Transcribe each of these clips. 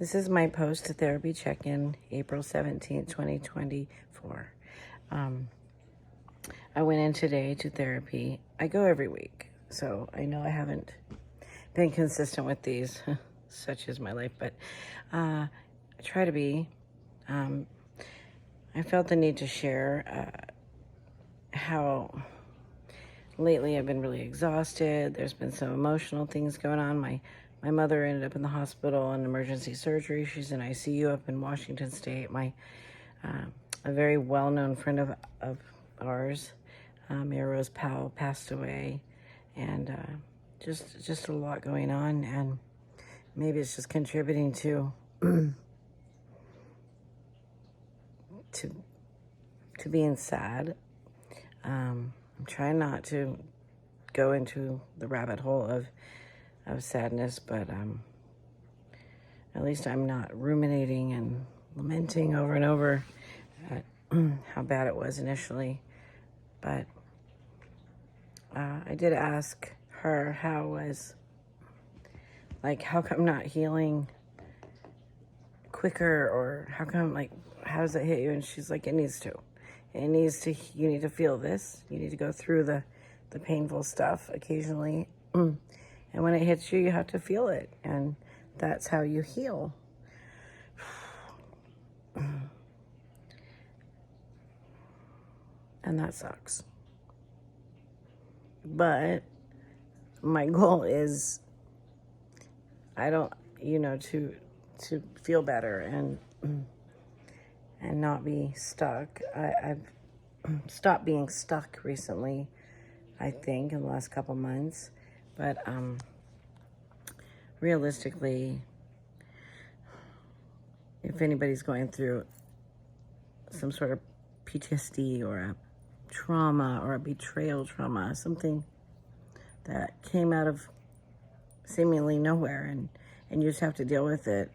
This is my post-therapy check-in, April 17th, 2024. I went in today to therapy. I go every week, so I know I haven't been consistent with these, such is my life, but I try to be. I felt the need to share how lately I've been really exhausted. There's been some emotional things going on. My mother ended up in the hospital in emergency surgery. She's in ICU up in Washington State. A very well-known friend of ours, Mayor Rose Powell, passed away, and just a lot going on, and maybe it's just contributing to to being sad. I'm trying not to go into the rabbit hole of sadness, but at least I'm not ruminating and lamenting over and over at how bad it was initially. But I did ask her how come not healing quicker, or how does it hit you? And she's like, it needs to. You need to feel this. You need to go through the painful stuff occasionally. And when it hits you, you have to feel it. And that's how you heal. And that sucks. But my goal is, to feel better and not be stuck. I've stopped being stuck recently, I think, in the last couple months. But realistically, if anybody's going through some sort of PTSD or a trauma or a betrayal trauma, something that came out of seemingly nowhere, and you just have to deal with it,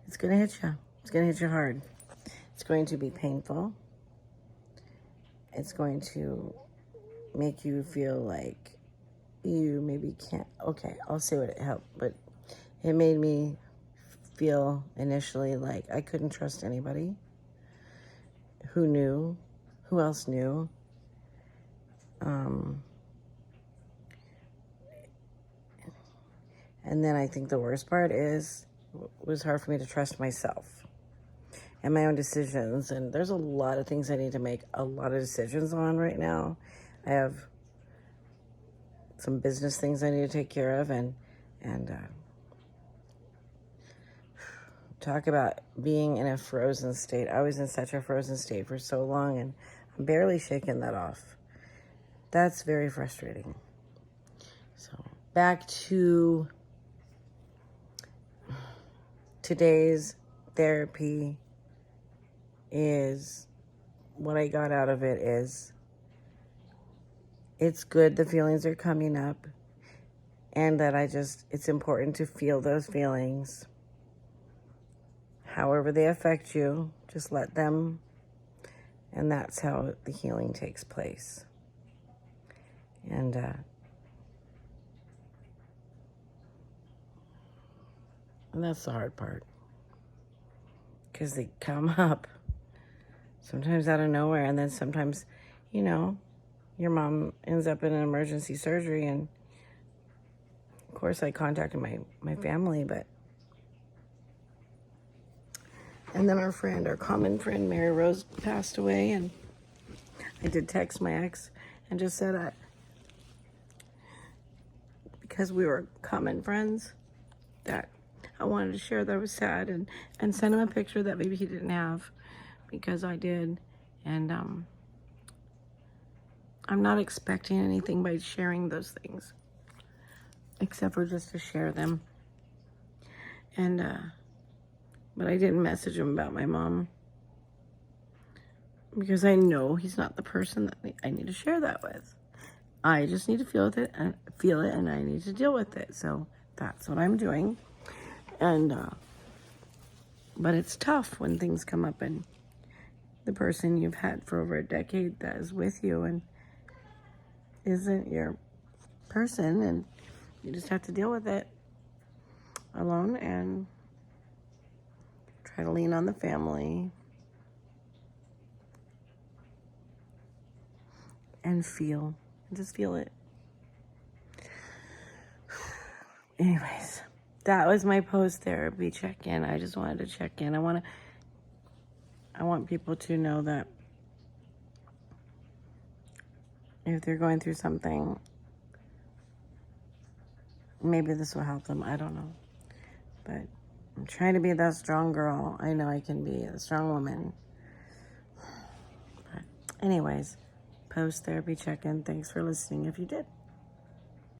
it's going to hit you. It's going to hit you hard. It's going to be painful. It's going to make you feel like you maybe can't. Okay, I'll say what it helped, but it made me feel initially like I couldn't trust anybody. Who knew? Who else knew? And then I think the worst part was hard for me to trust myself and my own decisions. And there's a lot of things I need to make a lot of decisions on right now. I have some business things I need to take care of, and talk about being in a frozen state. I was in such a frozen state for so long, and I'm barely shaking that off. That's very frustrating. So back to today's therapy. Is what I got out of it is, it's good the feelings are coming up, and that it's important to feel those feelings. However they affect you, just let them, and that's how the healing takes place. And that's the hard part, because they come up sometimes out of nowhere, and then sometimes, your mom ends up in an emergency surgery, and of course I contacted my family, and then our common friend, Mary Rose, passed away, and I did text my ex and just said, because we were common friends, that I wanted to share that I was sad, and send him a picture that maybe he didn't have, because I did. And I'm not expecting anything by sharing those things, except for just to share them. And but I didn't message him about my mom, because I know he's not the person that I need to share that with. I just need to feel it, and I need to deal with it. So that's what I'm doing. And but it's tough when things come up, and the person you've had for over a decade that is with you and isn't your person, and you just have to deal with it. alone and try to lean on the family and feel. Just feel it. Anyways, that was my post-therapy check-in. I just wanted to check in. I want people to know that if they're going through something, maybe this will help them. I don't know. But I'm trying to be that strong girl. I know I can be a strong woman. But anyways, post-therapy check-in. Thanks for listening if you did.